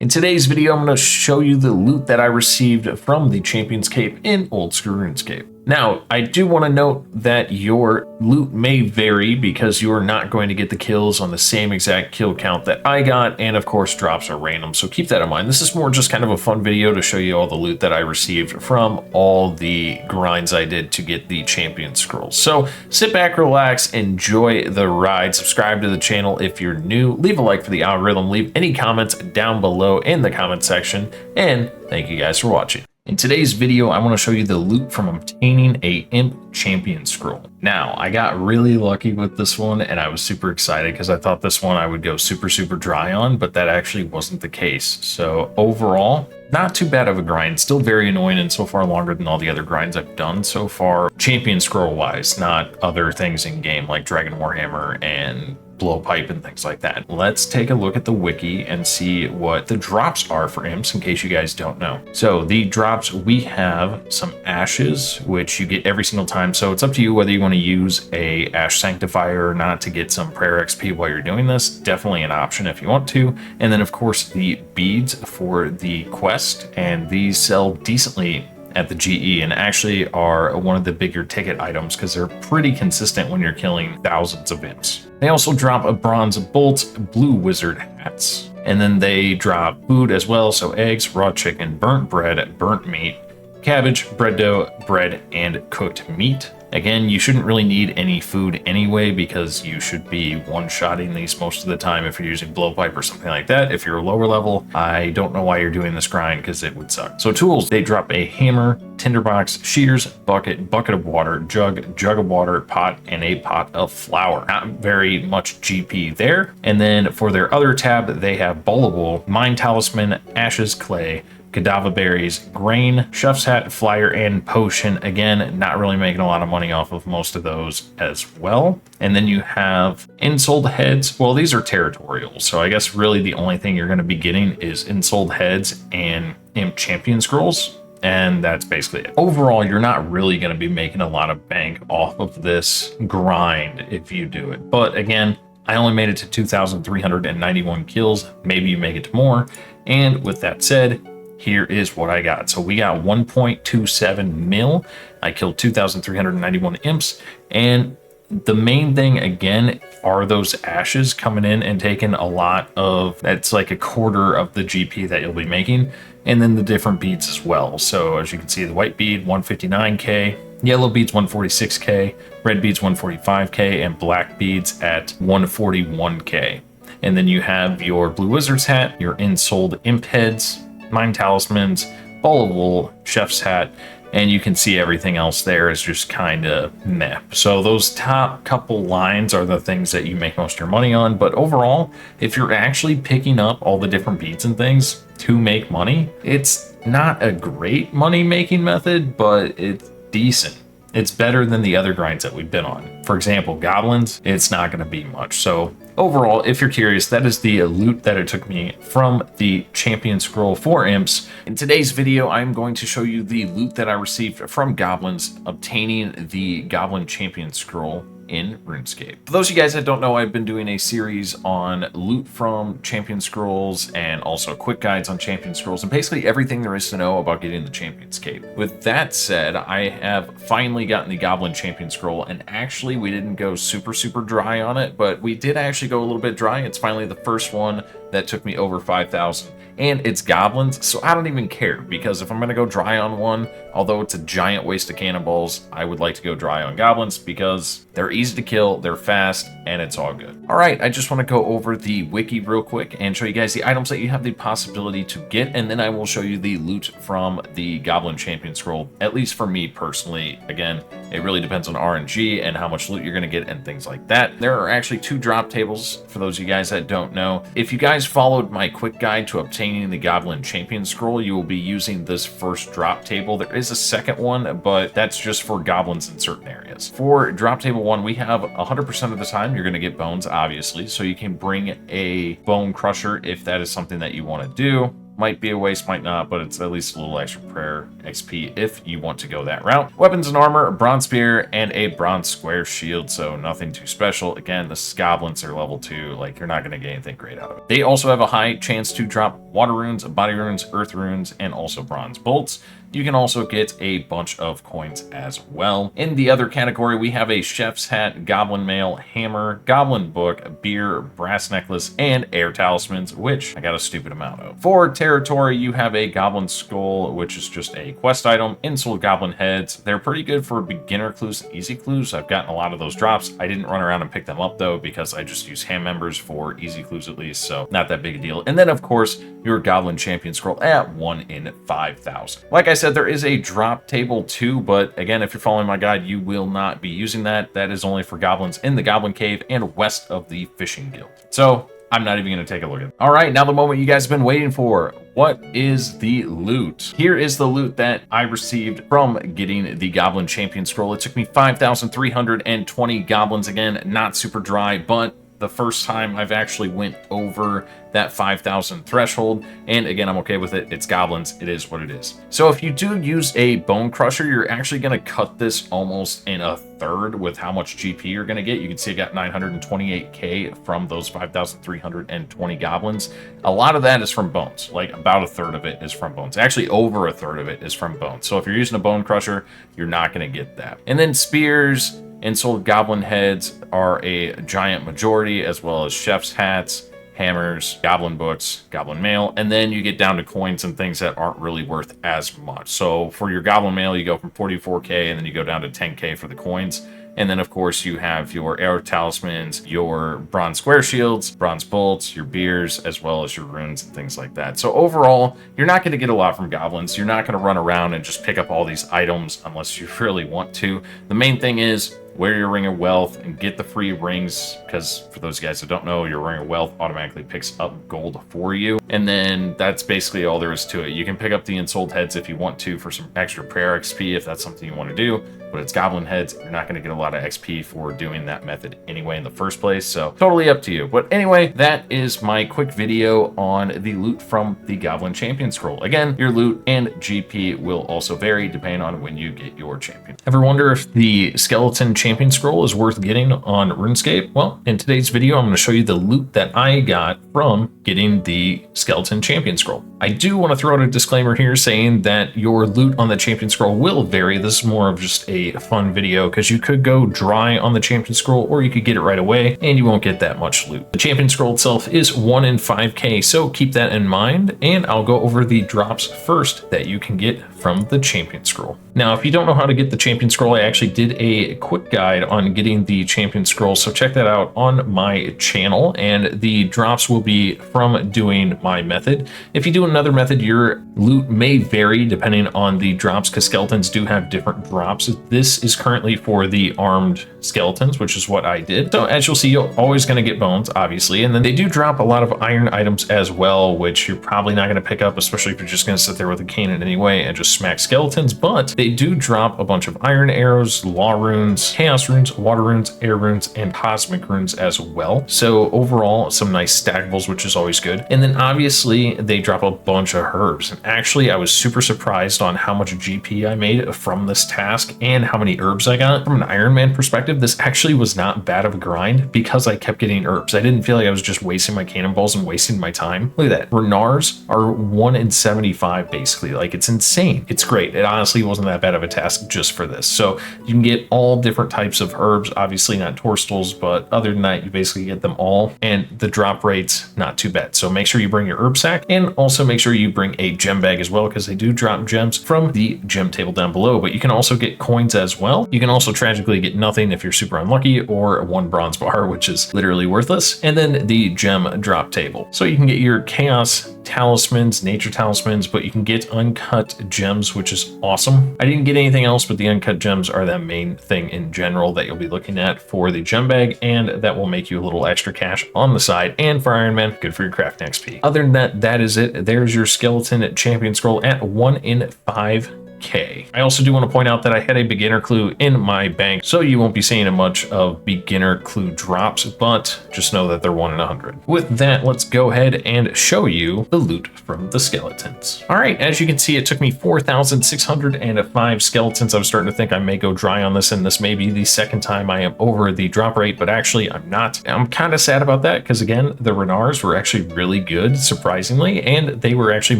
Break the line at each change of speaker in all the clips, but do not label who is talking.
In today's video, I'm going to show you the loot that I received from the Champions Cape in old school RuneScape. Now, I do want to note that your loot may vary because you are not going to get the kills on the same exact kill count that I got, and of course drops are random, so keep that in mind. This is more just kind of a fun video to show you all the loot that I received from all the grinds I did to get the champion scrolls. So sit back, relax, enjoy the ride, subscribe to the channel if you're new, leave a like for the algorithm, leave any comments down below in the comment section, and thank you guys for watching. In today's video, I want to show you the loot from obtaining a Imp Champion Scroll. Now, I got really lucky with this one, and I was super excited because I thought this one I would go super dry on, but that actually wasn't the case. So overall, not too bad of a grind, still very annoying and so far longer than all the other grinds I've done so far, Champion Scroll wise, not other things in game like Dragon Warhammer and blowpipe and things like that. Let's take a look at the wiki and see what the drops are for imps in case you guys don't know. So the drops, we have some ashes, which you get every single time. So it's up to you whether you want to use a ash sanctifier or not to get some prayer XP while you're doing this. Definitely an option if you want to. And then of course the beads for the quest, and these sell decently at the GE and actually are one of the bigger ticket items because they're pretty consistent when you're killing thousands of imps. They also drop a bronze bolts, blue wizard hats, and then they drop food as well. So eggs, raw chicken, burnt bread, burnt meat, cabbage, bread dough, bread, and cooked meat. Again, you shouldn't really need any food anyway because you should be one-shotting these most of the time if you're using blowpipe or something like that. If you're a lower level, I don't know why you're doing this grind because it would suck. So tools, they drop a hammer, tinderbox, shears, bucket of water, jug of water, pot, and a pot of flour. Not very much GP there. And then for their other tab, they have Bowlable, Mind Talisman, Ashes Clay, Cadaver berries, grain, chef's hat, flyer, and potion. Again, not really making a lot of money off of most of those as well. And then you have insold heads. Well, these are territorial, so I guess really the only thing you're going to be getting is insold heads and imp champion scrolls. And that's basically it. Overall, you're not really going to be making a lot of bank off of this grind if you do it. But again, I only made it to 2,391 kills. Maybe you make it to more. And with that said, here is what I got. So we got 1.27 mil. I killed 2,391 imps. And the main thing, again, are those ashes coming in and taking a lot of, that's like a quarter of the GP that you'll be making. And then the different beads as well. So as you can see, the white bead, 159K. Yellow beads, 146K. Red beads, 145K. And black beads at 141K. And then you have your blue wizard's hat, your insold imp heads, Mind Talismans, Ball of Wool, Chef's Hat, and you can see everything else there is just kind of meh. So those top couple lines are the things that you make most of your money on, but overall, if you're actually picking up all the different beads and things to make money, it's not a great money-making method, but it's decent. It's better than the other grinds that we've been on. For example, goblins, it's not going to be much. So overall, if you're curious, that is the loot that it took me from the champion scroll for imps. In today's video, I'm going to show you the loot that I received from goblins obtaining the goblin champion scroll in RuneScape. For those of you guys that don't know, I've been doing a series on loot from champion scrolls and also quick guides on champion scrolls and basically everything there is to know about getting the Champions Cape. With that said, I have finally gotten the Goblin Champion Scroll, and actually we didn't go super dry on it, but we did actually go a little bit dry. It's finally the first one that took me over 5,000. And it's goblins, so I don't even care, because if I'm going to go dry on one, although it's a giant waste of cannonballs, I would like to go dry on goblins because they're easy to kill, they're fast, and it's all good. All right, I just want to go over the wiki real quick and show you guys the items that you have the possibility to get, and then I will show you the loot from the Goblin Champion Scroll, at least for me personally. Again, it really depends on RNG and how much loot you're going to get and things like that. There are actually 2 drop tables for those of you guys that don't know. If you guys followed my quick guide to obtaining the Goblin Champion Scroll, you will be using this first drop table. There is a second one, but that's just for goblins in certain areas. For drop table 1, we have 100% of the time you're going to get bones, obviously, so you can bring a bone crusher if that is something that you want to do. Might be a waste, might not, but it's at least a little extra prayer XP if you want to go that route. Weapons and armor, a bronze spear, and a bronze square shield, so nothing too special. Again, the goblins are level 2, like you're not going to get anything great out of it. They also have a high chance to drop water runes, body runes, earth runes, and also bronze bolts. You can also get a bunch of coins as well. In the other category, we have a chef's hat, goblin mail, hammer, goblin book, beer, brass necklace, and air talismans, which I got a stupid amount of. For territory, you have a goblin skull, which is just a quest item, insult goblin heads. They're pretty good for beginner clues and easy clues. I've gotten a lot of those drops. I didn't run around and pick them up though, because I just use hand members for easy clues at least, so not that big a deal. And then of course, your goblin champion scroll at 1 in 5,000. Like I said, there is a drop table too, but again, if you're following my guide, you will not be using that. That is only for goblins in the Goblin Cave and west of the Fishing Guild. So I'm not even going to take a look at it. All right, now the moment you guys have been waiting for. What is the loot? Here is the loot that I received from getting the Goblin Champion Scroll. It took me 5,320 goblins. Again, not super dry, but the first time I've actually went over that 5,000 threshold, and again, I'm okay with it. It's goblins, it is what it is. So if you do use a bone crusher, you're actually going to cut this almost in a third with how much GP you're going to get. You can see I got 928k from those 5,320 goblins. A lot of that is from bones, like about a third of it is from bones. Actually, over a third of it is from bones. So if you're using a bone crusher, you're not going to get that. And then spears and sold goblin heads are a giant majority, as well as chef's hats, hammers, goblin books, goblin mail, and then you get down to coins and things that aren't really worth as much. So for your goblin mail, you go from 44k and then you go down to 10k for the coins. And then, of course, you have your air talismans, your bronze square shields, bronze bolts, your beers, as well as your runes and things like that. So overall, you're not going to get a lot from goblins. You're not going to run around and just pick up all these items unless you really want to. The main thing is wear your Ring of Wealth and get the free rings, because for those guys that don't know, your Ring of Wealth automatically picks up gold for you. And then that's basically all there is to it. You can pick up the Ensouled Heads if you want to for some extra prayer XP if that's something you want to do, but it's Goblin Heads. You're not going to get a lot of XP for doing that method anyway in the first place, so totally up to you. But anyway, that is my quick video on the loot from the Goblin Champion Scroll. Again, your loot and GP will also vary depending on when you get your champion. Ever wonder if the Skeleton Champion Scroll is worth getting on RuneScape? Well, in today's video, I'm going to show you the loot that I got from getting the Skeleton Champion Scroll. I do want to throw out a disclaimer here saying that your loot on the Champion Scroll will vary. This is more of just a fun video because you could go dry on the Champion Scroll or you could get it right away and you won't get that much loot. The Champion Scroll itself is 1 in 5k, so keep that in mind, and I'll go over the drops first that you can get from the Champion Scroll. Now, if you don't know how to get the Champion Scroll, I actually did a quick guide on getting the Champion Scroll, so check that out on my channel, and the drops will be from doing my method. If you do another method, your loot may vary depending on the drops, because skeletons do have different drops. This is currently for the armed skeletons, which is what I did. So as you'll see, you're always going to get bones, obviously, and then they do drop a lot of iron items as well, which you're probably not going to pick up, especially if you're just going to sit there with a cannon anyway and just smack skeletons. But they do drop a bunch of iron arrows, law runes, chaos runes, water runes, air runes, and cosmic runes as well. So overall, some nice stackables, which is always good. And then obviously they drop a bunch of herbs, and actually I was super surprised on how much GP I made from this task and how many herbs I got. From an Iron Man perspective, this actually was not bad of a grind because I kept getting herbs. I didn't feel like I was just wasting my cannonballs and wasting my time. Look at that. Renars are 1 in 75 basically. Like, it's insane. It's great. It honestly wasn't that bad of a task just for this. So you can get all different types of herbs, obviously not torstals, but other than that, you basically get them all, and the drop rate's not too bad. So make sure you bring your herb sack, and also make sure you bring a gem bag as well, because they do drop gems from the gem table down below. But you can also get coins as well. You can also tragically get nothing if you're super unlucky, or 1 bronze bar, which is literally worthless, and then the gem drop table. So you can get your chaos talismans, nature talismans, but you can get uncut gems, which is awesome. I didn't get anything else, but the uncut gems are the main thing in general that you'll be looking at for the gem bag, and that will make you a little extra cash on the side. And for Iron Man, good for your crafting XP. Other than that, that is it. There's your Skeleton Champion Scroll at 1 in 5 100k. I also do want to point out that I had a beginner clue in my bank, so you won't be seeing a much of beginner clue drops, but just know that they're 1 in 100. With that, let's go ahead and show you the loot from the skeletons. All right, as you can see, it took me 4,605 skeletons. I was starting to think I may go dry on this, and this may be the second time I am over the drop rate, but actually I'm not. I'm kind of sad about that because, again, the Renars were actually really good, surprisingly, and they were actually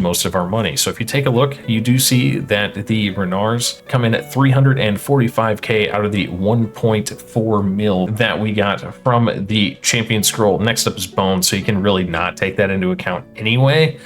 most of our money. So if you take a look, you do see that the Renars come in at 345k out of the 1.4 mil that we got from the champion scroll. Next up is bones, so you can really not take that into account anyway,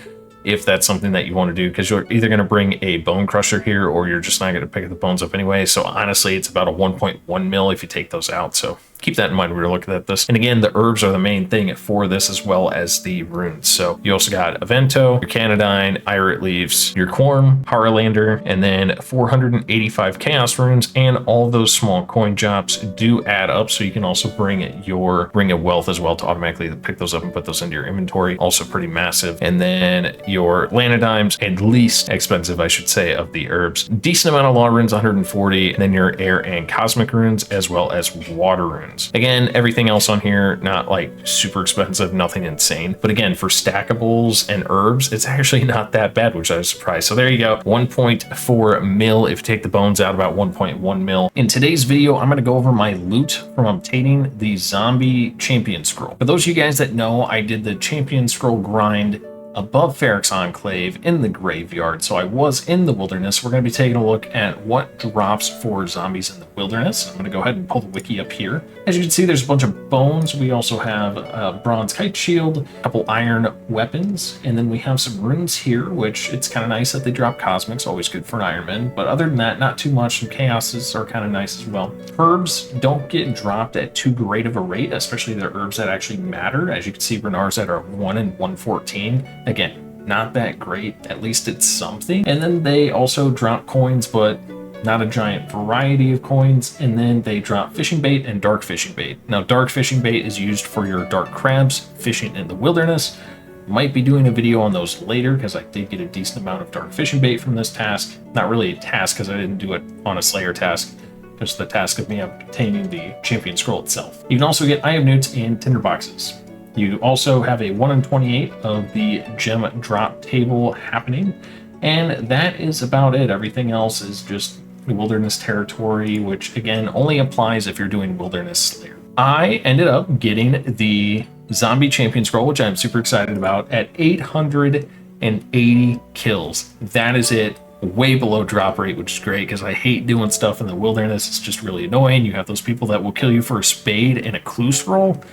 if that's something that you want to do, because you're either going to bring a bone crusher here or you're just not going to pick the bones up anyway. So honestly, it's about a 1.1 mil if you take those out. So keep that in mind when you're looking at this. And again, the herbs are the main thing for this, as well as the runes. So you also got Avento, your Canadyne, Irit Leaves, your Corn, Harlander, and then 485 Chaos Runes, and all those small coin drops do add up. So you can also bring your Ring of Wealth as well to automatically pick those up and put those into your inventory. Also pretty massive. And then your Lanadymes, and least expensive, I should say, of the herbs. Decent amount of Law Runes, 140, and then your Air and Cosmic Runes, as well as Water Runes. Again, everything else on here, not like super expensive, nothing insane. But again, for stackables and herbs, it's actually not that bad, which I was surprised. So there you go, 1.4 mil. If you take the bones out, about 1.1 mil. In today's video, I'm going to go over my loot from obtaining the zombie champion scroll. For those of you guys that know, I did the champion scroll grind above Feryx Enclave in the graveyard. So I was in the wilderness. We're going to be taking a look at what drops for zombies in the wilderness. I'm going to go ahead and pull the wiki up here. As you can see, there's a bunch of bones. We also have a bronze kite shield, a couple iron weapons, and then we have some runes here, which it's kind of nice that they drop cosmics, always good for an Ironman. But other than that, not too much. Some chaoses are kind of nice as well. Herbs don't get dropped at too great of a rate, especially the herbs that actually matter. As you can see, Renars that are 1 in 114. Again, not that great, at least it's something. And then they also drop coins, but not a giant variety of coins. And then they drop fishing bait and dark fishing bait. Now, dark fishing bait is used for your dark crabs fishing in the wilderness. Might be doing a video on those later, because I did get a decent amount of dark fishing bait from this task. Not really a task, because I didn't do it on a Slayer task, just the task of me obtaining the champion scroll itself. You can also get Eye of Newts and tinder boxes. You also have a 1 in 28 of the gem drop table happening, and that is about it. Everything else is just wilderness territory, which again only applies if you're doing wilderness Slayer. I ended up getting the zombie champion scroll, which I'm super excited about, at 880 kills. That is it. Way below drop rate, which is great, because I hate doing stuff in the wilderness. It's just really annoying. You have those people that will kill you for a spade and a clue scroll.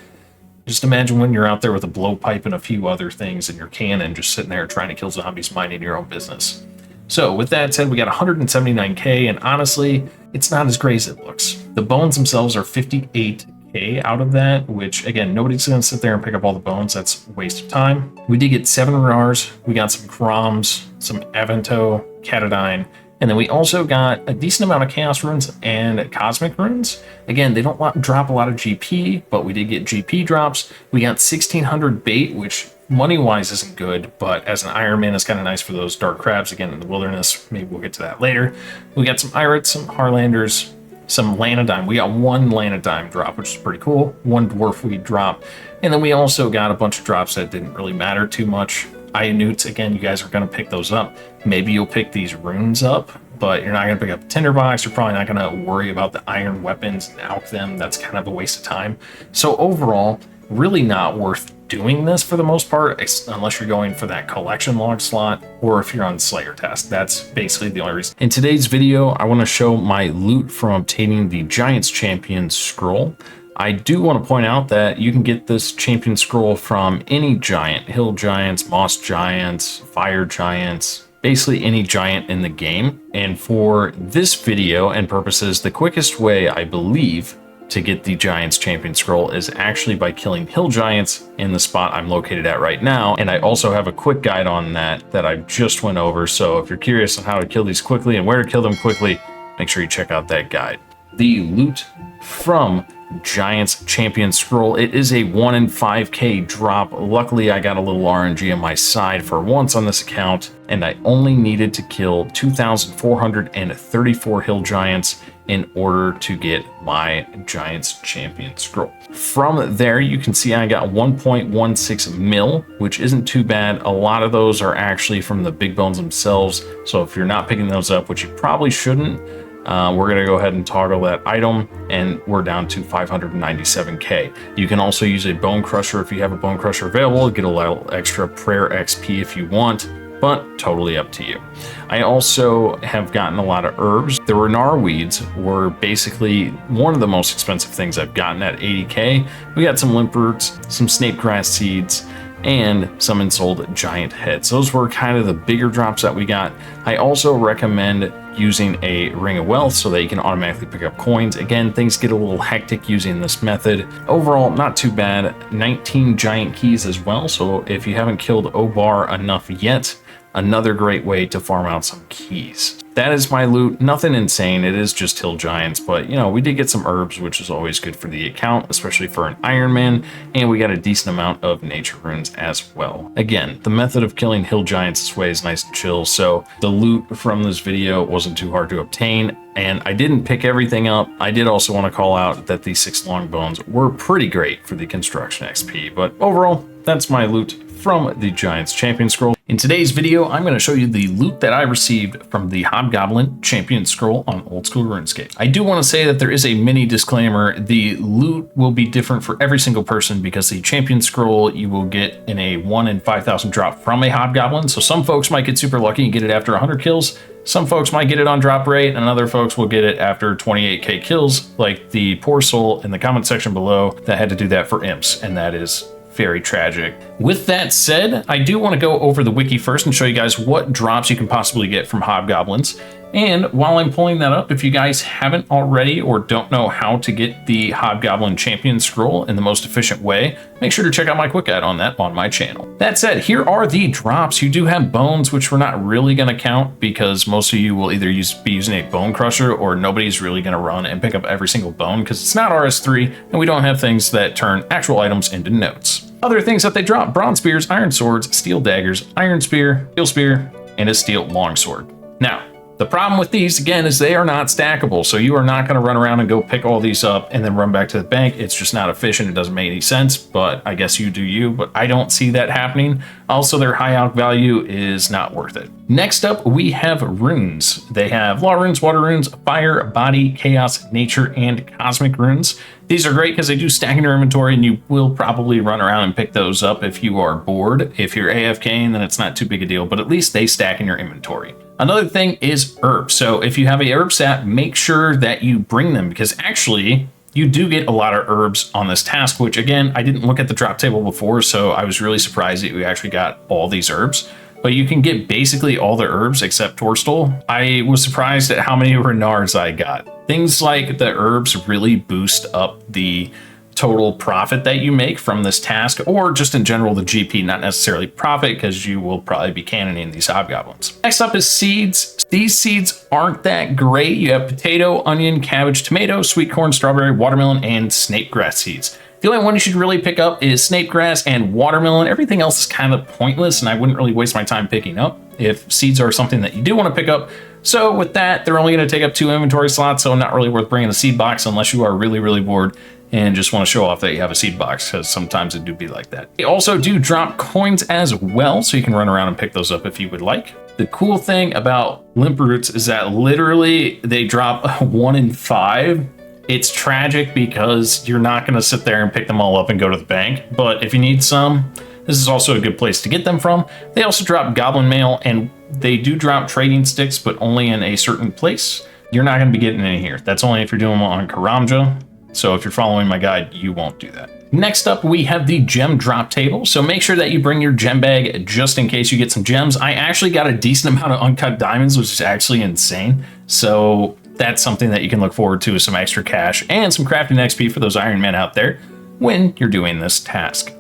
Just imagine when you're out there with a blowpipe and a few other things in your cannon, just sitting there trying to kill zombies, minding your own business. So with that said, we got 179k, and honestly, it's not as great as it looks. The bones themselves are 58k out of that, which again, nobody's gonna sit there and pick up all the bones. That's a waste of time. We did get 7 Renars, we got some Kroms, some Avento, Canadyne, and then we also got a decent amount of Chaos Runes and Cosmic Runes. Again, they don't drop a lot of GP, but we did get GP drops. We got 1600 bait, which money-wise isn't good, but as an Ironman, it's kind of nice for those dark crabs, again, in the wilderness. Maybe we'll get to that later. We got some Irits, some Harlanders, some Lanadyme. We got 1 Lanadyme drop, which is pretty cool. 1 Dwarf Weed drop. And then we also got a bunch of drops that didn't really matter too much. Eye of Newts, again, you guys are going to pick those up. Maybe you'll pick these runes up, but you're not going to pick up a tinderbox. You're probably not going to worry about the iron weapons and alch them. That's kind of a waste of time. So overall, really not worth doing this for the most part, unless you're going for that collection log slot, or if you're on Slayer task. That's basically the only reason. In today's video, I want to show my loot from obtaining the Giants Champion Scroll. I do want to point out that you can get this champion scroll from any giant, hill giants, moss giants, fire giants, basically any giant in the game. And for this video and purposes, the quickest way, I believe, to get the Giants Champion Scroll is actually by killing hill giants in the spot I'm located at right now. And I also have a quick guide on that I just went over. So if you're curious on how to kill these quickly and where to kill them quickly, make sure you check out that guide. The loot from Giants Champion Scroll. It is a 1 in 5k drop. Luckily, I got a little RNG on my side for once on this account, and I only needed to kill 2,434 hill giants in order to get my Giants Champion Scroll. From there, you can see I got 1.16 mil, which isn't too bad. A lot of those are actually from the big bones themselves, so if you're not picking those up, which you probably shouldn't, we're going to go ahead and toggle that item, and we're down to 597k. You can also use a Bone Crusher if you have a Bone Crusher available, get a little extra prayer XP if you want, but totally up to you. I also have gotten a lot of herbs. The Renar weeds were basically one of the most expensive things I've gotten at 80k. We got some limp roots, some snake grass seeds, and some ensouled giant heads. Those were kind of the bigger drops that we got. I also recommend using a Ring of Wealth so that you can automatically pick up coins. Again, things get a little hectic using this method. Overall, not too bad. 19 giant keys as well, so if you haven't killed Obar enough yet, another great way to farm out some keys. That is my loot. Nothing insane. It is just hill giants, but you know, we did get some herbs, which is always good for the account, especially for an Iron Man, and we got a decent amount of nature runes as well. Again, the method of killing hill giants this way is nice and chill, so the loot from this video wasn't too hard to obtain, and I didn't pick everything up. I did also want to call out that the 6 long bones were pretty great for the construction XP, but overall, that's my loot from the Giants Champion Scroll. In today's video, I'm going to show you the loot that I received from the Hobgoblin Champion Scroll on Old School RuneScape. I do want to say that there is a mini disclaimer. The loot will be different for every single person because the Champion Scroll you will get in a 1 in 5,000 drop from a Hobgoblin. So some folks might get super lucky and get it after 100 kills. Some folks might get it on drop rate, and other folks will get it after 28k kills, like the poor soul in the comment section below that had to do that for imps, and that is very tragic. With that said, I do want to go over the wiki first and show you guys what drops you can possibly get from Hobgoblins. And while I'm pulling that up, if you guys haven't already or don't know how to get the Hobgoblin Champion Scroll in the most efficient way, make sure to check out my quick guide on that on my channel. That said, here are the drops. You do have bones, which we're not really going to count because most of you will either be using a Bone Crusher or nobody's really going to run and pick up every single bone because it's not RS3 and we don't have things that turn actual items into notes. Other things that they drop: bronze spears, iron swords, steel daggers, iron spear, steel spear, and a steel longsword. Now, the problem with these, again, is they are not stackable. So you are not going to run around and go pick all these up and then run back to the bank. It's just not efficient. It doesn't make any sense, but I guess you do you, but I don't see that happening. Also, their high alch value is not worth it. Next up, we have runes. They have law runes, water runes, fire, body, chaos, nature, and cosmic runes. These are great because they do stack in your inventory and you will probably run around and pick those up if you are bored. If you're AFKing, then it's not too big a deal, but at least they stack in your inventory. Another thing is herbs. So if you have a herb set, make sure that you bring them because actually you do get a lot of herbs on this task, which again, I didn't look at the drop table before, so I was really surprised that we actually got all these herbs. But you can get basically all the herbs except Torstol. I was surprised at how many Renards I got. Things like the herbs really boost up the total profit that you make from this task, or just in general the GP, not necessarily profit, because you will probably be cannoning these hobgoblins. Next up is seeds. These seeds aren't that great. You have potato, onion, cabbage, tomato, sweet corn, strawberry, watermelon, and snape grass seeds. The only one you should really pick up is snape grass and watermelon. Everything else is kind of pointless, and I wouldn't really waste my time picking up if seeds are something that you do want to pick up. So with that, they're only going to take up 2 inventory slots, so not really worth bringing a seed box unless you are really, really bored and just want to show off that you have a seed box, because sometimes it do be like that. They also do drop coins as well, so you can run around and pick those up if you would like. The cool thing about limp roots is that literally they drop 1 in 5. It's tragic because you're not going to sit there and pick them all up and go to the bank, but if you need some, this is also a good place to get them from. They also drop goblin mail, and they do drop trading sticks, but only in a certain place. You're not going to be getting any here. That's only if you're doing them on Karamja. So if you're following my guide, you won't do that. Next up, we have the gem drop table. So make sure that you bring your gem bag just in case you get some gems. I actually got a decent amount of uncut diamonds, which is actually insane. So that's something that you can look forward to, with some extra cash and some crafting XP for those Iron Men out there when you're doing this task.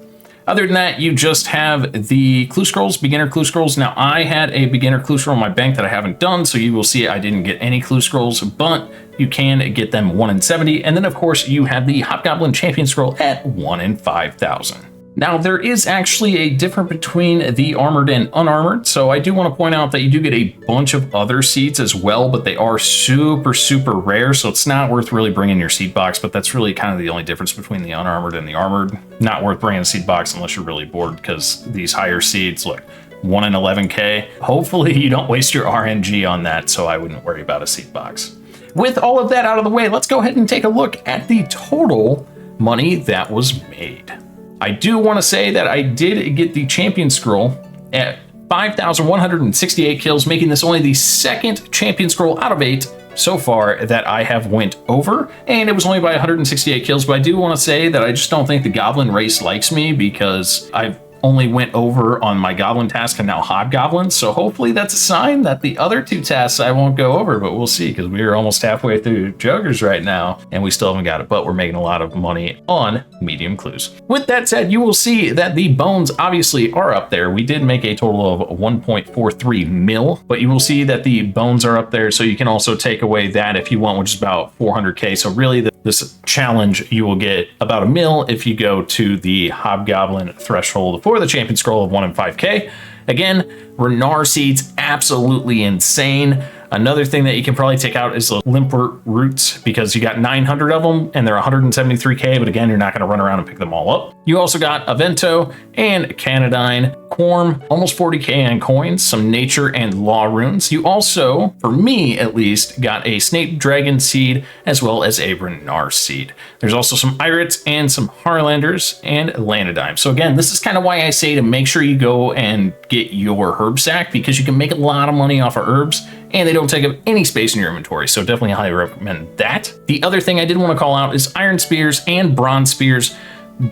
Other than that, you just have the clue scrolls, beginner clue scrolls. Now, I had a beginner clue scroll in my bank that I haven't done, so you will see I didn't get any clue scrolls, but you can get them 1 in 70. And then, of course, you have the Hobgoblin Champion Scroll at 1 in 5,000. Now, there is actually a difference between the armored and unarmored, so I do want to point out that you do get a bunch of other seeds as well, but they are super, super rare, so it's not worth really bringing your seed box, but that's really kind of the only difference between the unarmored and the armored. Not worth bringing a seed box unless you're really bored, because these higher seeds, look, 1 in 11K. Hopefully you don't waste your RNG on that, so I wouldn't worry about a seed box. With all of that out of the way, let's go ahead and take a look at the total money that was made. I do want to say that I did get the champion scroll at 5,168 kills, making this only the second champion scroll out of 8 so far that I have went over, and it was only by 168 kills. But I do want to say that I just don't think the Goblin race likes me, because I've only went over on my Goblin task and now Hobgoblin, so hopefully that's a sign that the other 2 tasks I won't go over, but we'll see, because we're almost halfway through Jogres right now, and we still haven't got it, but we're making a lot of money on medium clues. With that said, you will see that the bones obviously are up there. We did make a total of 1.43 mil, but you will see that the bones are up there, so you can also take away that if you want, which is about 400K, so really this challenge, you will get about 1 mil if you go to the Hobgoblin threshold for the champion scroll of 1 in 5K. Again, Renar seeds, absolutely insane. Another thing that you can probably take out is the Limper Roots, because you got 900 of them and they're 173K, but again, you're not going to run around and pick them all up. You also got Avento and Canadine, Quorm, almost 40K on coins, some Nature and Law runes. You also, for me at least, got a Snape Dragon seed as well as a Renar seed. There's also some Irits and some Harlanders and Lanadimes. So again, this is kind of why I say to make sure you go and get your herb sack, because you can make a lot of money off of herbs and they don't take up any space in your inventory, so definitely highly recommend that. The other thing I did want to call out is Iron Spears and Bronze Spears.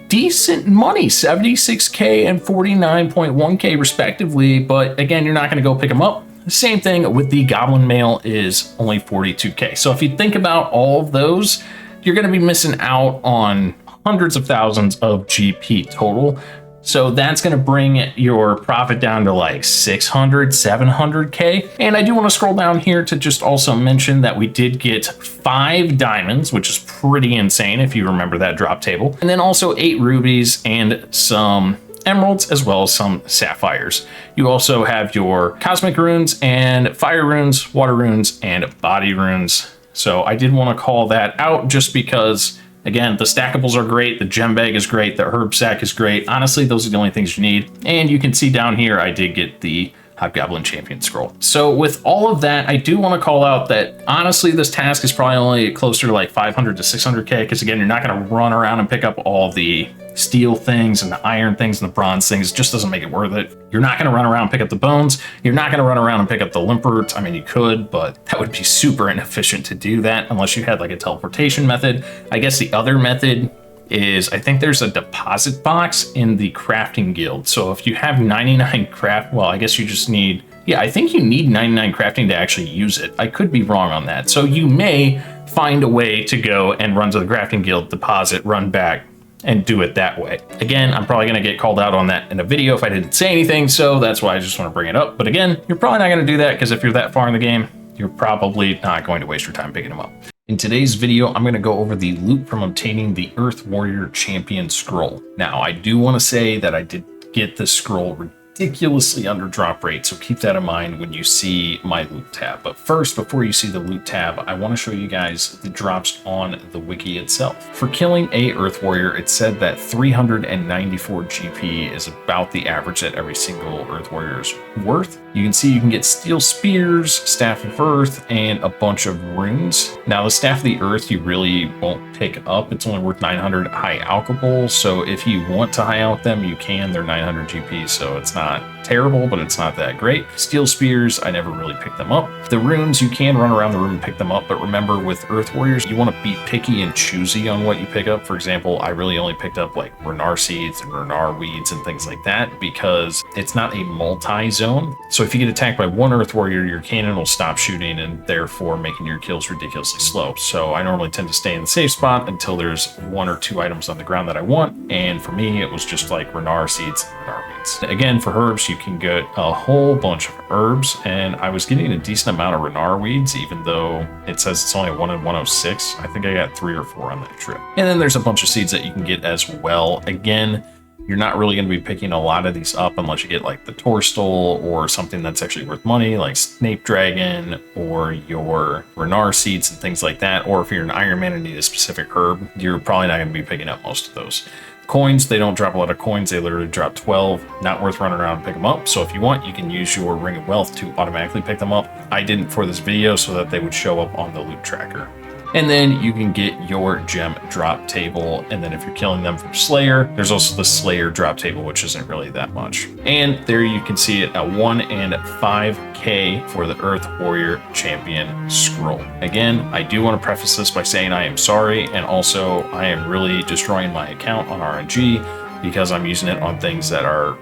Decent money, 76K and 49.1K respectively, but again, you're not going to go pick them up. Same thing with the Goblin Mail is only 42K. So if you think about all of those, you're going to be missing out on hundreds of thousands of GP total. So that's going to bring your profit down to like 600, 700K. And I do want to scroll down here to just also mention that we did get 5 diamonds, which is pretty insane if you remember that drop table. And then also 8 rubies and some emeralds, as well as some sapphires. You also have your cosmic runes and fire runes, water runes, and body runes. So I did want to call that out just because, again, the stackables are great, the gem bag is great, the herb sack is great. Honestly, those are the only things you need. And you can see down here, I did get the Hobgoblin Champion Scroll. So with all of that, I do want to call out that honestly, this task is probably only closer to like 500 to 600K, because again, you're not going to run around and pick up all the steel things and the iron things and the bronze things. It just doesn't make it worth it. You're not going to run around and pick up the bones. You're not going to run around and pick up the limper. I mean, you could, but that would be super inefficient to do that unless you had like a teleportation method. I guess the other method is, I think there's a deposit box in the crafting guild. So if you have 99 craft, well, I guess you just need, yeah, I think you need 99 crafting to actually use it. I could be wrong on that. So you may find a way to go and run to the crafting guild, deposit, run back, and do it that way. Again, I'm probably going to get called out on that in a video if I didn't say anything, so that's why I just want to bring it up. But again, you're probably not going to do that, because if you're that far in the game, you're probably not going to waste your time picking them up. In today's video, I'm going to go over the loot from obtaining the Earth Warrior Champion Scroll. Now, I do want to say that I did get this scroll ridiculously under drop rate, so keep that in mind when you see my loot tab. But first, before you see the loot tab, I want to show you guys the drops on the wiki itself. For killing a Earth Warrior, it said that 394 GP is about the average that every single Earth Warrior is worth. You can see you can get Steel Spears, Staff of Earth, and a bunch of runes. Now, the Staff of the Earth you really won't pick up. It's only worth 900 high alchable, so if you want to high out them, you can. They're 900 GP, so it's not terrible, but it's not that great. Steel spears, I never really picked them up. The runes, you can run around the room and pick them up, but remember with Earth Warriors, you want to be picky and choosy on what you pick up. For example, I really only picked up like Renar seeds and Renar weeds and things like that because it's not a multi-zone. So if you get attacked by one Earth Warrior, your cannon will stop shooting and therefore making your kills ridiculously slow. So I normally tend to stay in the safe spot until there's 1 or 2 items on the ground that I want. And for me, it was just like Renar seeds and Renar weeds. Again, for herbs, you can get a whole bunch of herbs, and I was getting a decent amount of Renar weeds, even though it says it's only 1 in 106. I think I got 3 or 4 on that trip. And then there's a bunch of seeds that you can get as well. Again, you're not really going to be picking a lot of these up unless you get like the Torstal or something that's actually worth money, like Snape Dragon or your Renar seeds and things like that. Or if you're an Iron Man and need a specific herb, you're probably not going to be picking up most of those. Coins, they don't drop a lot of coins. They literally drop 12. Not worth running around and pick them up. So if you want, you can use your Ring of Wealth to automatically pick them up. I didn't for this video so that they would show up on the loot tracker. And then you can get your gem drop table. And then if you're killing them from Slayer, there's also the Slayer drop table, which isn't really that much. And there you can see it at 1 and 5K for the Earth Warrior Champion scroll. Again, I do want to preface this by saying I am sorry. And also I am really destroying my account on RNG because I'm using it on things that are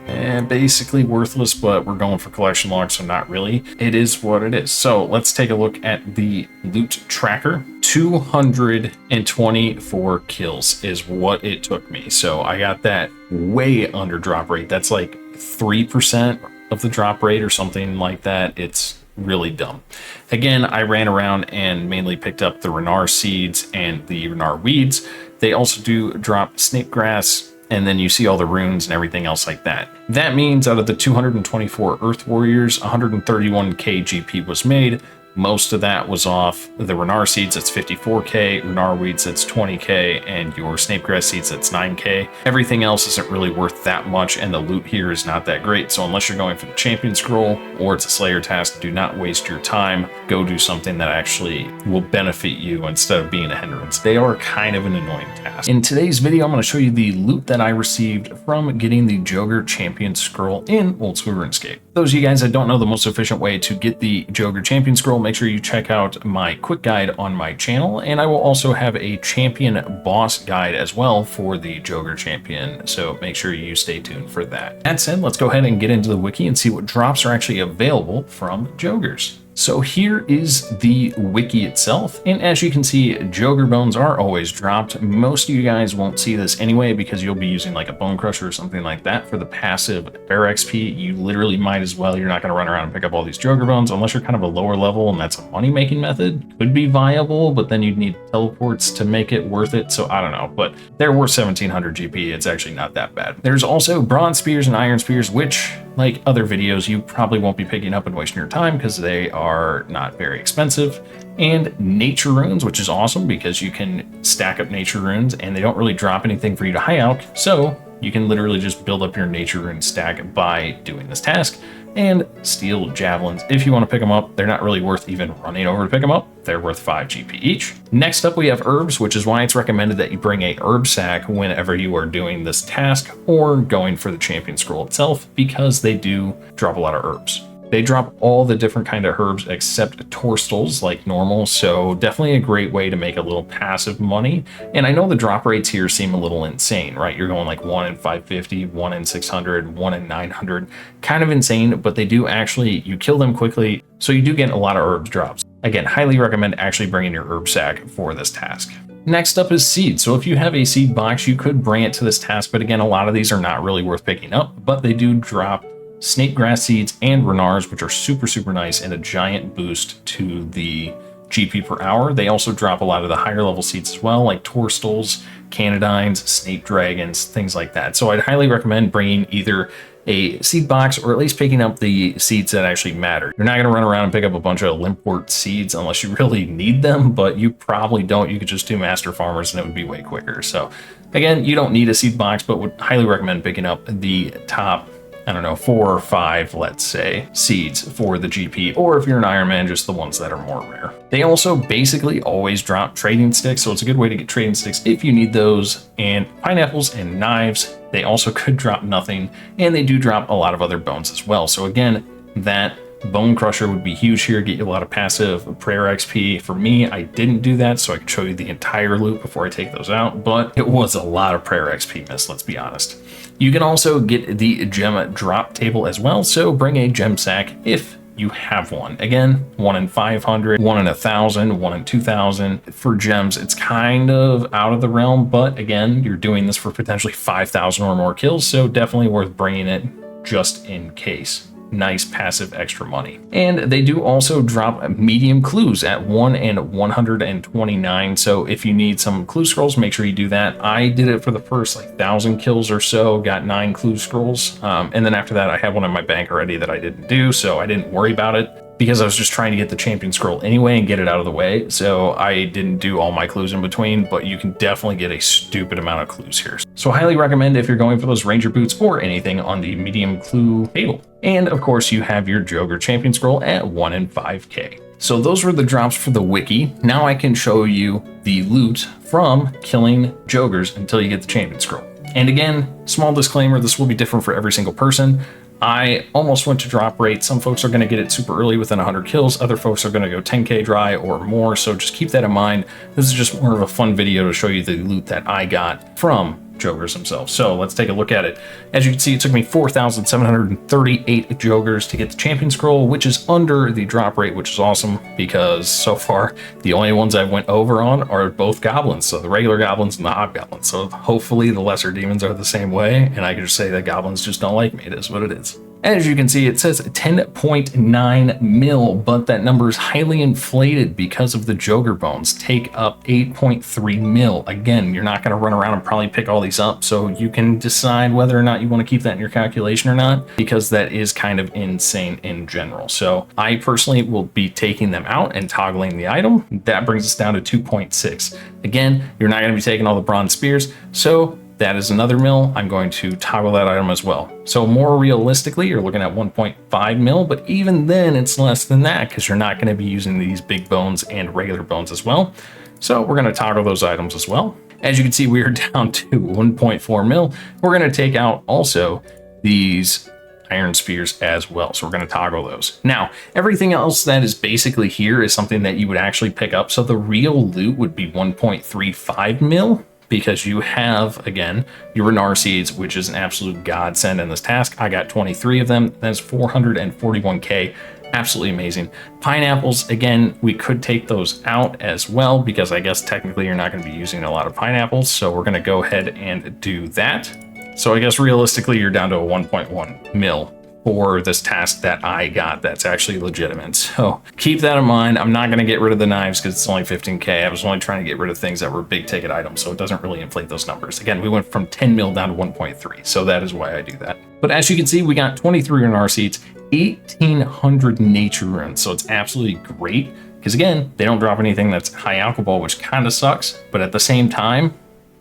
basically worthless, but we're going for collection logs, so not really. It is what it is. So let's take a look at the loot tracker. 224 kills is what it took me. So I got that way under drop rate. That's like 3% of the drop rate or something like that. It's really dumb. Again, I ran around and mainly picked up the Renar seeds and the Renar weeds. They also do drop snake grass, and then you see all the runes and everything else like that. That means out of the 224 Earth Warriors, 131k GP was made. Most of that was off the Renar seeds, that's 54k, Renar weeds, that's 20k, and your Snapegrass seeds, that's 9k. Everything else isn't really worth that much, and the loot here is not that great. So unless you're going for the champion scroll or it's a Slayer task, do not waste your time. Go do something that actually will benefit you instead of being a hindrance. They are kind of an annoying task. In today's video, I'm going to show you the loot that I received from getting the Jogre Champion scroll in Old School RuneScape. Those of you guys that don't know the most efficient way to get the Jogre Champion scroll, make sure you check out my quick guide on my channel, and I will also have a champion boss guide as well for the Jogre Champion, so make sure you stay tuned for that. That said, let's go ahead and get into the wiki and see what drops are actually available from Jogres. So here is the wiki itself, and as you can see, Jogre bones are always dropped. Most of you guys won't see this anyway because you'll be using like a bone crusher or something like that for the passive bear XP. You literally might as well. You're not going to run around and pick up all these Jogre bones unless you're kind of a lower level, and that's a money-making method. Could be viable, but then you'd need teleports to make it worth it, so I don't know. But they're worth 1700 GP. It's actually not that bad. There's also bronze spears and iron spears, which, like other videos, you probably won't be picking up and wasting your time because they are not very expensive. And nature runes, which is awesome because you can stack up nature runes and they don't really drop anything for you to high out, so you can literally just build up your nature rune stack by doing this task. And steel javelins, if you want to pick them up, they're not really worth even running over to pick them up. They're worth 5 GP each. Next up, we have herbs, which is why it's recommended that you bring a herb sack whenever you are doing this task or going for the champion scroll itself, because they do drop a lot of herbs. They drop all the different kind of herbs except Torstals like normal, so definitely a great way to make a little passive money. And I know the drop rates here seem a little insane, right? You're going like 1 in 550, 1 in 600, 1 in 900, kind of insane, but they do actually, you kill them quickly, so you do get a lot of herbs drops. Again, highly recommend actually bringing your herb sack for this task. Next up is seeds. So if you have a seed box, you could bring it to this task, but again, a lot of these are not really worth picking up, but they do drop snake grass seeds and Renars, which are super, super nice and a giant boost to the GP per hour. They also drop a lot of the higher level seeds as well, like Torstals, Canadines, Snape Dragons, things like that. So I'd highly recommend bringing either a seed box or at least picking up the seeds that actually matter. You're not going to run around and pick up a bunch of Limpwort seeds unless you really need them, but you probably don't. You could just do Master Farmers and it would be way quicker. So again, you don't need a seed box, but would highly recommend picking up the top I don't know, 4 or 5, let's say, seeds for the GP, or if you're an Iron Man, just the ones that are more rare. They also basically always drop trading sticks, so it's a good way to get trading sticks if you need those, and pineapples and knives. They also could drop nothing, and they do drop a lot of other bones as well. So again, that Bone Crusher would be huge here, get you a lot of passive prayer XP. For me, I didn't do that, so I could show you the entire loot before I take those out, but it was a lot of prayer XP missed, let's be honest. You can also get the gem drop table as well, so bring a gem sack if you have one. Again, 1 in 500, 1 in 1,000, 1 in 2,000. For gems, it's kind of out of the realm, but again, you're doing this for potentially 5,000 or more kills, so definitely worth bringing it just in case. Nice passive extra money. And they do also drop medium clues at 1 in 129. So if you need some clue scrolls, make sure you do that. I did it for the first like 1,000 kills or so, got 9 clue scrolls. And then after that, I had one in my bank already that I didn't do, so I didn't worry about it, because I was just trying to get the champion scroll anyway and get it out of the way. So I didn't do all my clues in between, but you can definitely get a stupid amount of clues here. So I highly recommend if you're going for those ranger boots or anything on the medium clue table. And of course you have your Jogre champion scroll at 1 in 5k. So those were the drops for the wiki. Now I can show you the loot from killing Jogres until you get the champion scroll. And again, small disclaimer, this will be different for every single person. I almost went to drop rate. Some folks are going to get it super early within 100 kills. Other folks are going to go 10k dry or more. So just keep that in mind. This is just more of a fun video to show you the loot that I got from Jogres themselves. So let's take a look at it. As you can see, it took me 4,738 Jogres to get the champion scroll, which is under the drop rate, which is awesome because so far the only ones I went over on are both goblins. So the regular goblins and the hobgoblins. So hopefully the lesser demons are the same way. And I can just say that goblins just don't like me. It is what it is. As you can see, it says 10.9 mil, but that number is highly inflated because of the Jogre bones take up 8.3 mil. Again, you're not going to run around and probably pick all these up, so you can decide whether or not you want to keep that in your calculation or not, because that is kind of insane in general. So I personally will be taking them out and toggling the item. That brings us down to 2.6. Again, you're not going to be taking all the bronze spears, so that is another mil. I'm going to toggle that item as well. So more realistically, you're looking at 1.5 mil, but even then it's less than that because you're not going to be using these big bones and regular bones as well. So we're going to toggle those items as well. As you can see, we are down to 1.4 mil. We're going to take out also these iron spears as well. So we're going to toggle those. Now, everything else that is basically here is something that you would actually pick up. So the real loot would be 1.35 mil. Because you have, again, your Renar seeds, which is an absolute godsend in this task. I got 23 of them. That's 441k. Absolutely amazing. Pineapples, again, we could take those out as well, because I guess technically you're not going to be using a lot of pineapples. So we're going to go ahead and do that. So I guess realistically, you're down to a 1.1 mil. For this task that I got that's actually legitimate. So keep that in mind. I'm not going to get rid of the knives because it's only 15k. I was only trying to get rid of things that were big ticket items, so it doesn't really inflate those numbers. Again, we went from 10 mil down to 1.3, so that is why I do that. But as you can see, we got 23 in our seats, 1,800 nature runes, so it's absolutely great because again, they don't drop anything that's high alcohol, which kind of sucks, but at the same time,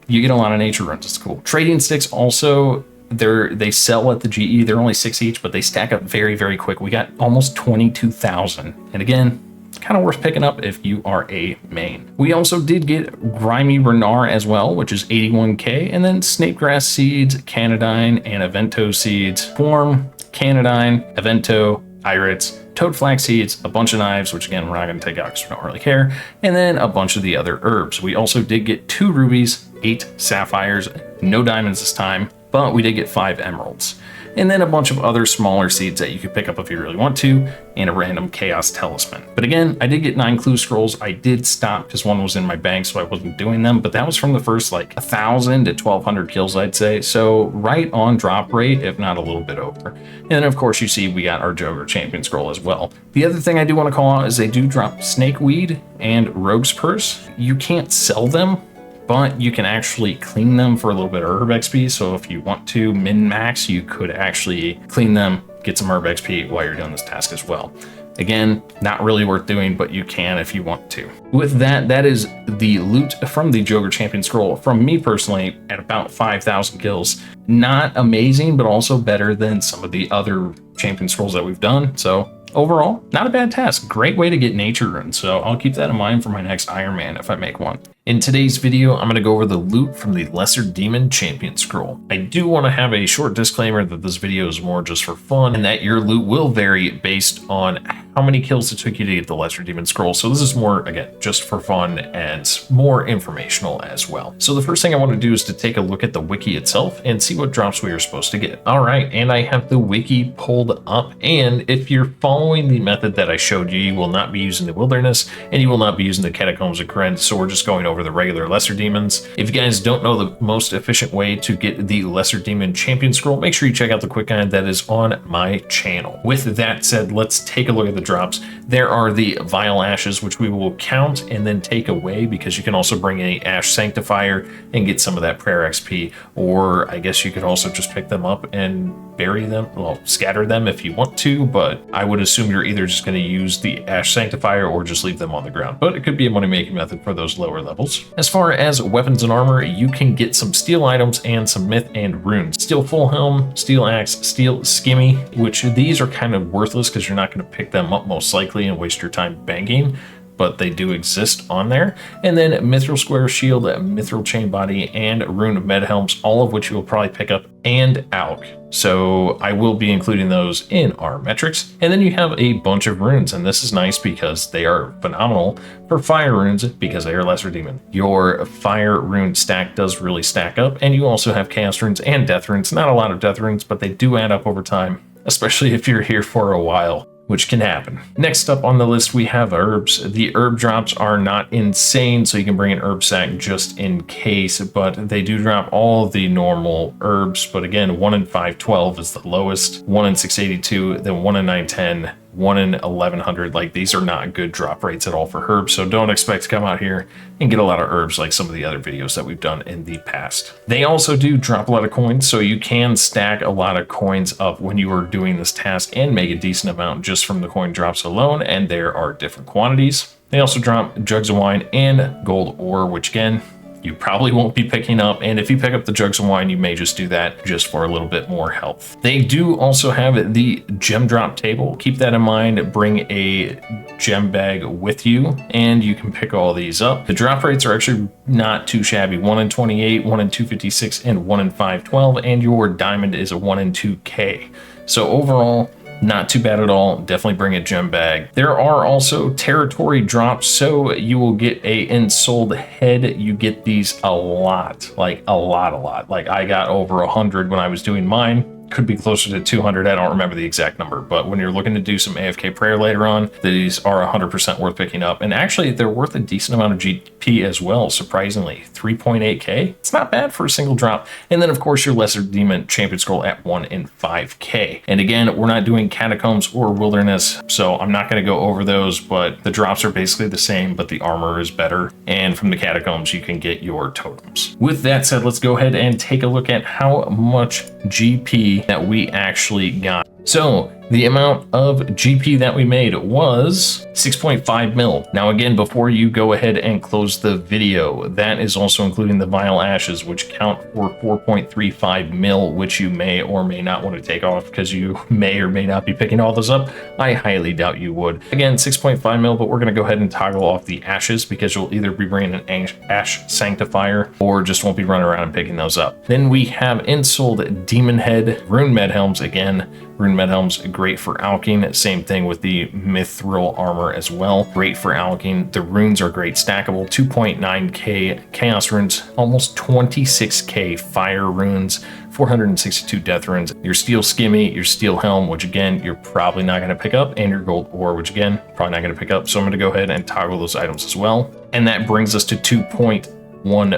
you get a lot of nature runes. It's cool. Trading sticks also, they sell at the GE. They're only 6 each, but they stack up very, very quick. We got almost 22,000. And again, kind of worth picking up if you are a main. We also did get Grimy Renar as well, which is 81k. And then Snapegrass seeds, Canadyne, and Evento seeds. Form, Canadyne, Evento, Irates, Toad Flax seeds, a bunch of knives, which again, we're not going to take out because we don't really care. And then a bunch of the other herbs. We also did get 2 rubies, 8 sapphires, no diamonds this time, but we did get 5 emeralds. And then a bunch of other smaller seeds that you could pick up if you really want to, and a random chaos talisman. But again, I did get 9 clue scrolls. I did stop because one was in my bank, so I wasn't doing them, but that was from the first like 1,000 to 1,200 kills, I'd say. So right on drop rate, if not a little bit over. And then of course you see we got our Jogre champion scroll as well. The other thing I do want to call out is they do drop snakeweed and rogue's purse. You can't sell them, but you can actually clean them for a little bit of herb XP. So if you want to min-max, you could actually clean them, get some herb XP while you're doing this task as well. Again, not really worth doing, but you can if you want to. With that, that is the loot from the Jogre Champion Scroll. From me personally, at about 5,000 kills. Not amazing, but also better than some of the other Champion Scrolls that we've done. So overall, not a bad task. Great way to get nature runes. So I'll keep that in mind for my next Iron Man if I make one. In today's video, I'm going to go over the loot from the Lesser Demon Champion Scroll. I do want to have a short disclaimer that this video is more just for fun and that your loot will vary based on how many kills it took you to get the Lesser Demon Scroll. So this is more, again, just for fun and more informational as well. So the first thing I want to do is to take a look at the wiki itself and see what drops we are supposed to get. All right, and I have the wiki pulled up, and if you're following the method that I showed you, you will not be using the Wilderness and you will not be using the Catacombs of Krend. So we're just going over the regular Lesser Demons. If you guys don't know the most efficient way to get the Lesser Demon Champion Scroll, make sure you check out the quick guide that is on my channel. With that said, let's take a look at the drops. There are the Vile Ashes, which we will count and then take away, because you can also bring a Ash Sanctifier and get some of that prayer XP, or I guess you could also just pick them up and bury them, well, scatter them if you want to, but I would assume you're either just going to use the Ash Sanctifier or just leave them on the ground, but it could be a money-making method for those lower levels. As far as weapons and armor, you can get some steel items and some myth and runes. Steel full helm, steel axe, steel skimmy, which these are kind of worthless because you're not going to pick them up most likely and waste your time banking, but they do exist on there. And then Mithril Square Shield, Mithril Chain Body, and Rune Med Helms, all of which you will probably pick up, and Alk. So I will be including those in our metrics. And then you have a bunch of runes, and this is nice because they are phenomenal for fire runes because they are Lesser Demon. Your fire rune stack does really stack up, and you also have chaos runes and death runes. Not a lot of death runes, but they do add up over time, especially if you're here for a while, which can happen. Next up on the list, we have herbs. The herb drops are not insane, so you can bring an herb sack just in case, but they do drop all of the normal herbs. But again, 1 in 512 is the lowest, 1 in 682, then 1 in 910, 1 in 1100. Like, these are not good drop rates at all for herbs, so don't expect to come out here and get a lot of herbs like some of the other videos that we've done in the past. They also do drop a lot of coins, so you can stack a lot of coins up when you are doing this task and make a decent amount just from the coin drops alone, and there are different quantities. They also drop jugs of wine and gold ore, which again, you probably won't be picking up, and if you pick up the jugs of wine, you may just do that just for a little bit more health. They do also have the gem drop table. Keep that in mind. Bring a gem bag with you, and you can pick all these up. The drop rates are actually not too shabby. 1 in 28, 1 in 256, and 1 in 512, and your diamond is a 1 in 2K. So overall, not too bad at all. Definitely bring a gem bag. There are also territory drops, so you will get a ensouled head. You get these a lot, like a lot. Like I got over 100 when I was doing mine. Could be closer to 200. I don't remember the exact number, but when you're looking to do some AFK prayer later on, these are 100% worth picking up. And actually, they're worth a decent amount of GP as well, surprisingly. 3.8K. It's not bad for a single drop. And then, of course, your Lesser Demon Champion Scroll at 1 in 5K. And again, we're not doing Catacombs or Wilderness, so I'm not going to go over those, but the drops are basically the same, but the armor is better. And from the Catacombs, you can get your totems. With that said, let's go ahead and take a look at how much GP that we actually got. So the amount of GP that we made was 6.5 mil. Now again, before you go ahead and close the video, that is also including the Vile Ashes, which count for 4.35 mil, which you may or may not want to take off because you may or may not be picking all those up. I highly doubt you would. Again, 6.5 mil, but we're going to go ahead and toggle off the ashes because you'll either be bringing an Ash Sanctifier or just won't be running around and picking those up. Then we have Ensouled Demon Head, Rune Med Helms again. Rune Med Helms, great for alking. Same thing with the Mithril Armor as well. Great for alking. The runes are great stackable. 2.9K Chaos Runes, almost 26K Fire Runes, 462 Death Runes, your Steel Skimmy, your Steel Helm, which again, you're probably not going to pick up, and your Gold Ore, which again, probably not going to pick up. So I'm going to go ahead and toggle those items as well. And that brings us to 2.1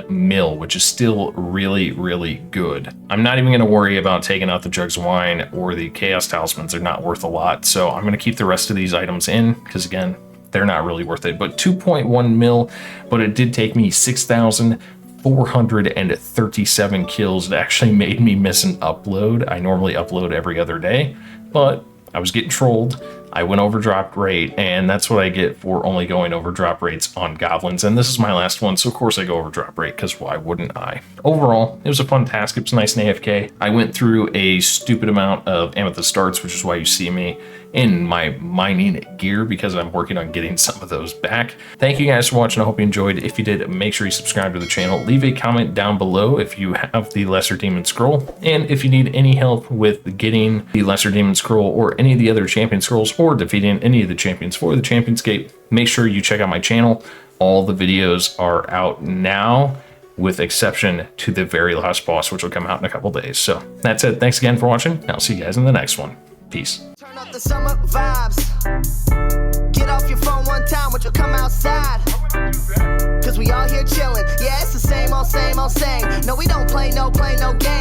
mil, which is still really good. I'm not even going to worry about taking out the jugs of wine or the chaos talismans. They're not worth a lot, so I'm going to keep the rest of these items in because again, they're not really worth it. But 2.1 mil, but it did take me 6,437 kills. It actually made me miss an upload. I normally upload every other day, but I was getting trolled. I went over drop rate, and that's what I get for only going over drop rates on goblins. And this is my last one, so of course I go over drop rate, because why wouldn't I? Overall, it was a fun task. It was nice and AFK. I went through a stupid amount of amethyst starts, which is why you see me in my mining gear, because I'm working on getting some of those back. Thank you guys for watching. I hope you enjoyed. If you did, make sure you subscribe to the channel. Leave a comment down below if you have the Lesser Demon Scroll, and if you need any help with getting the Lesser Demon Scroll or any of the other champion scrolls or defeating any of the champions for the Championscape, make sure you check out my channel. All the videos are out now, with exception to the very last boss, which will come out in a couple days. So that's it. Thanks again for watching, and I'll see you guys in the next one. Peace.
Turn up the summer vibes. Get off your phone one time, would you come outside? Cause we all here chilling. Yeah, it's the same old, same. No, we don't play no game.